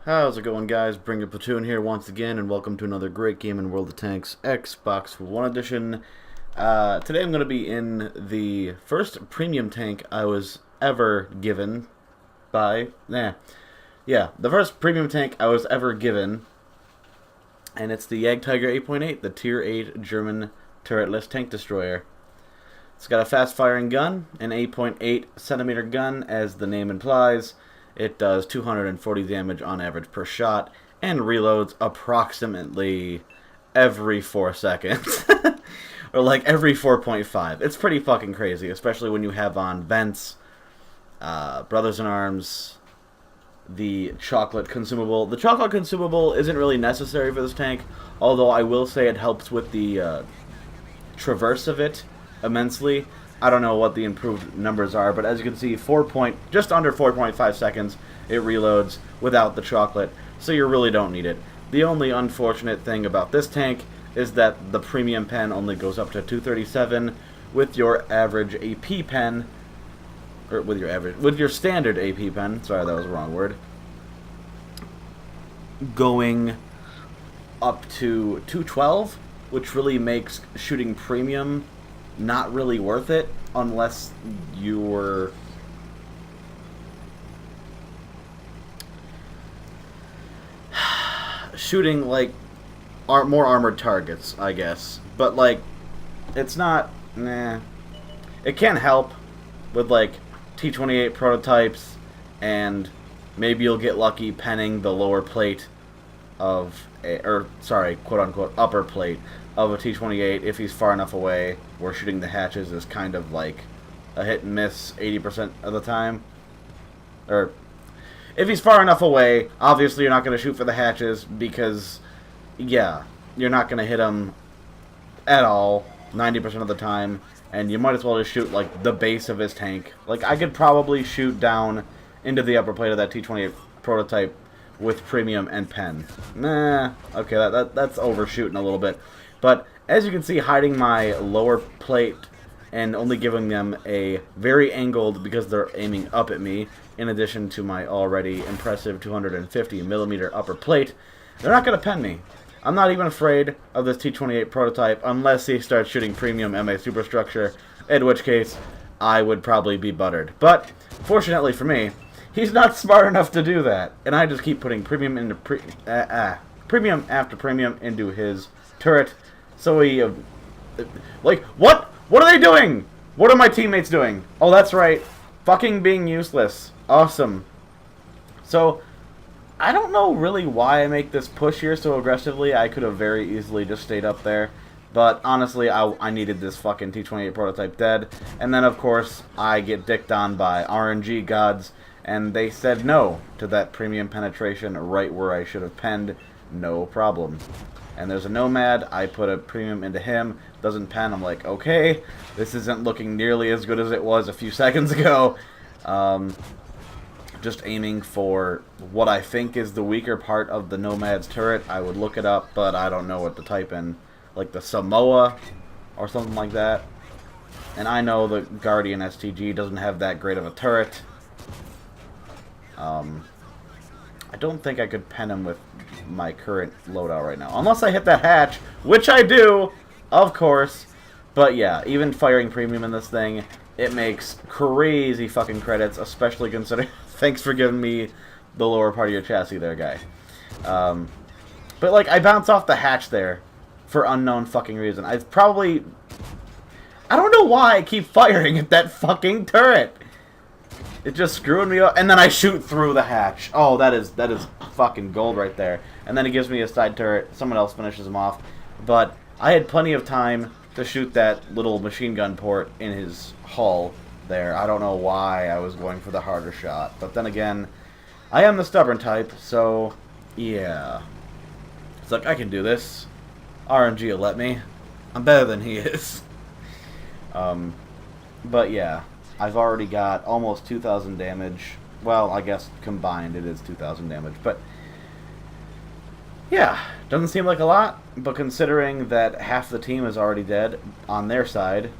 How's it going, guys? Bring a Platoon here once again, and welcome to another great game in World of Tanks Xbox One Edition. Today I'm going to be in the first premium tank I was ever given by... the first premium tank I was ever given, and it's the Jagdtiger 8.8, the Tier 8 German turretless tank destroyer. It's got a fast-firing gun, an 8.8 centimeter gun, as the name implies. It does 240 damage on average per shot, and reloads approximately every 4 seconds. Or like every 4.5. It's pretty fucking crazy, especially when you have on vents, Brothers in Arms, the chocolate consumable. The chocolate consumable isn't really necessary for this tank, although I will say it helps with the traverse of it immensely. I don't know what the improved numbers are, but as you can see, just under 4.5 seconds it reloads without the chocolate, so you really don't need it. The only unfortunate thing about this tank is that the premium pen only goes up to 237 with your average AP pen, or with your standard AP pen, sorry that was the wrong word, going up to 212, which really makes shooting premium not really worth it unless you're shooting like more armored targets, I guess. But like, it's not. It can help with like T-28 prototypes, and maybe you'll get lucky penning the lower plate of quote unquote upper plate of a T-28 if he's far enough away where shooting the hatches is kind of like a hit and miss 80% of the time. Or if he's far enough away, obviously you're not going to shoot for the hatches because, yeah, you're not going to hit him at all 90% of the time, and you might as well just shoot like the base of his tank. Like, I could probably shoot down into the upper plate of that T-28 prototype with premium and pen. Okay, that's overshooting a little bit. But as you can see, hiding my lower plate and only giving them a very angled, because they're aiming up at me, in addition to my already impressive 250 millimeter upper plate, they're not going to pen me. I'm not even afraid of this T-28 prototype unless he starts shooting premium MA superstructure, in which case I would probably be buttered. But fortunately for me, he's not smart enough to do that, and I just keep putting premium into premium after premium into his turret. So he, like, what? What are they doing? What are my teammates doing? Oh, that's right, fucking being useless. Awesome. So, I don't know really why I make this push here so aggressively. I could have very easily just stayed up there. But honestly, I needed this fucking T-28 prototype dead. And then, of course, I get dicked on by RNG gods, and they said no to that premium penetration right where I should have penned. No problem. And there's a Nomad. I put a premium into him. Doesn't pen. I'm like, okay, this isn't looking nearly as good as it was a few seconds ago. Just aiming for what I think is the weaker part of the Nomad's turret. I would look it up, but I don't know what to type in. Like the Samoa or something like that. And I know the Guardian STG doesn't have that great of a turret. I don't think I could pen him with my current loadout right now. Unless I hit that hatch, which I do, of course. But yeah, even firing premium in this thing, it makes crazy fucking credits, especially considering... Thanks for giving me the lower part of your chassis there, guy. But like, I bounce off the hatch there for unknown fucking reason. I don't know why I keep firing at that fucking turret. It's just screwing me up, and then I shoot through the hatch. Oh, that is fucking gold right there. And then it gives me a side turret. Someone else finishes him off. But I had plenty of time to shoot that little machine gun port in his hull there. I don't know why I was going for the harder shot. But then again, I am the stubborn type, so yeah. It's like, I can do this. RNG will let me. I'm better than he is. But yeah. I've already got almost 2,000 damage. Well, I guess combined it is 2,000 damage. But, yeah, doesn't seem like a lot. But considering that half the team is already dead on their side,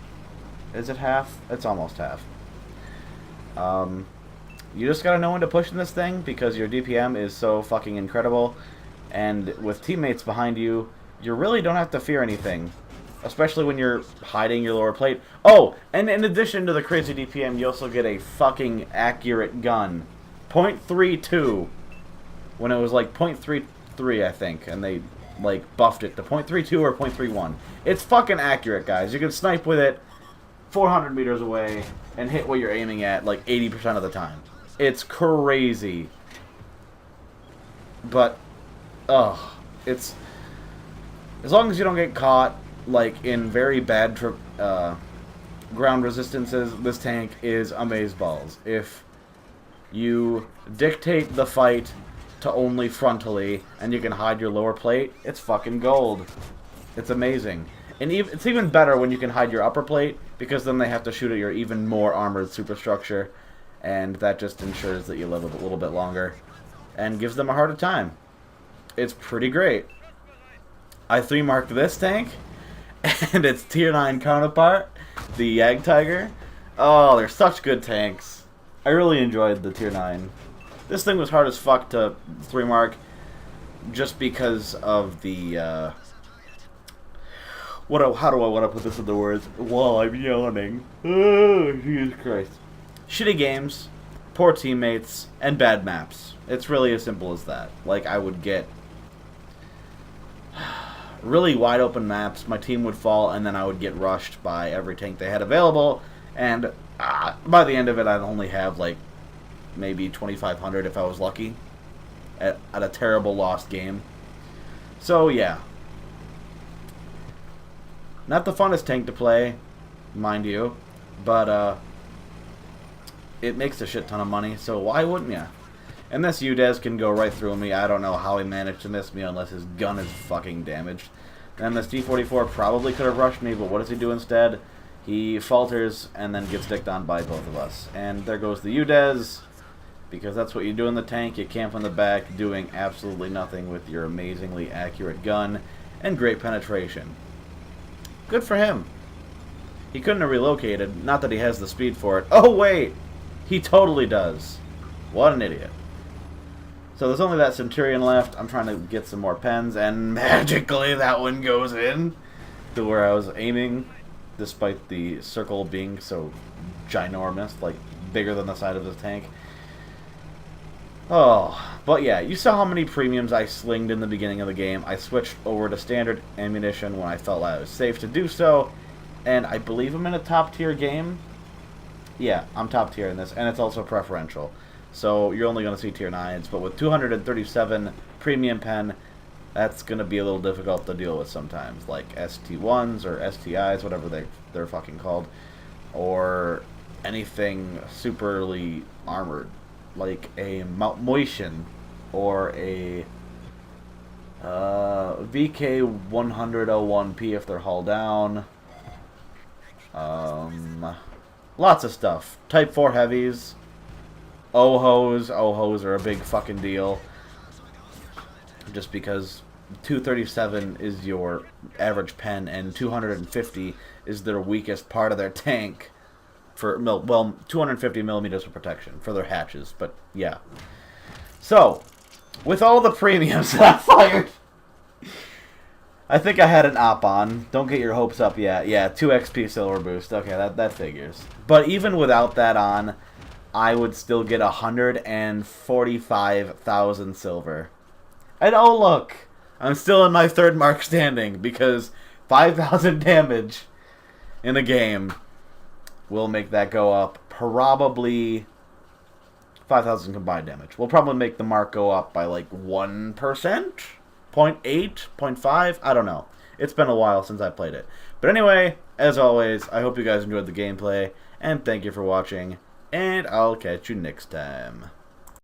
is it half? It's almost half. You just gotta know when to push in this thing because your DPM is so fucking incredible. And with teammates behind you, you really don't have to fear anything. Especially when you're hiding your lower plate. Oh, and in addition to the crazy DPM, you also get a fucking accurate gun. .32. When it was like .33, I think. And they, like, buffed it to .32 or .31. It's fucking accurate, guys. You can snipe with it 400 meters away and hit what you're aiming at, like, 80% of the time. It's crazy. But, it's... As long as you don't get caught, like, in very bad ground resistances, this tank is amazeballs. If you dictate the fight to only frontally, and you can hide your lower plate, it's fucking gold. It's amazing. And it's even better when you can hide your upper plate, because then they have to shoot at your even more armored superstructure, and that just ensures that you live a little bit longer, and gives them a harder time. It's pretty great. I 3-marked this tank, and its tier 9 counterpart, the Jagdtiger. Oh, they're such good tanks. I really enjoyed the tier 9. This thing was hard as fuck to 3-mark, just because of the, how do I want to put this into words? Well, I'm yawning. Oh, Jesus Christ. Shitty games, poor teammates, and bad maps. It's really as simple as that. Like, I would get really wide open maps, my team would fall, and then I would get rushed by every tank they had available, and by the end of it, I'd only have, like, maybe 2,500 if I was lucky, at a terrible lost game. So, yeah. Not the funnest tank to play, mind you, but, it makes a shit ton of money, so why wouldn't ya? And this UDES can go right through me. I don't know how he managed to miss me unless his gun is fucking damaged. And this D-44 probably could have rushed me, but what does he do instead? He falters and then gets dicked on by both of us. And there goes the UDES, because that's what you do in the tank. You camp on the back doing absolutely nothing with your amazingly accurate gun and great penetration. Good for him. He couldn't have relocated. Not that he has the speed for it. Oh, wait! He totally does. What an idiot. So there's only that Centurion left. I'm trying to get some more pens, and magically that one goes in to where I was aiming, despite the circle being so ginormous, like bigger than the side of the tank. Oh, but yeah, you saw how many premiums I slinged in the beginning of the game. I switched over to standard ammunition when I felt like it was safe to do so, and I believe I'm in a top tier game. Yeah, I'm top tier in this, and it's also preferential. So you're only going to see tier 9s, but with 237 premium pen, that's going to be a little difficult to deal with sometimes, like ST1s or STIs, whatever they're fucking called, or anything superly armored, like a Moitian or a VK100-01P if they're hull down. Lots of stuff. Type 4 heavies. OHOs. OHOs are a big fucking deal. Just because 237 is your average pen and 250 is their weakest part of their tank for, well, 250 millimeters of protection for their hatches, but yeah. So, with all the premiums that I fired, I think I had an op on. Don't get your hopes up yet. Yeah, 2 XP silver boost. Okay, that figures. But even without that on, I would still get 145,000 silver. And oh look, I'm still in my 3rd mark standing because 5,000 damage in a game will make that go up. Probably 5,000 combined damage. Will probably make the mark go up by like 1%? 0.8? 0.5? I don't know. It's been a while since I played it. But anyway, as always, I hope you guys enjoyed the gameplay, and thank you for watching, and I'll catch you next time.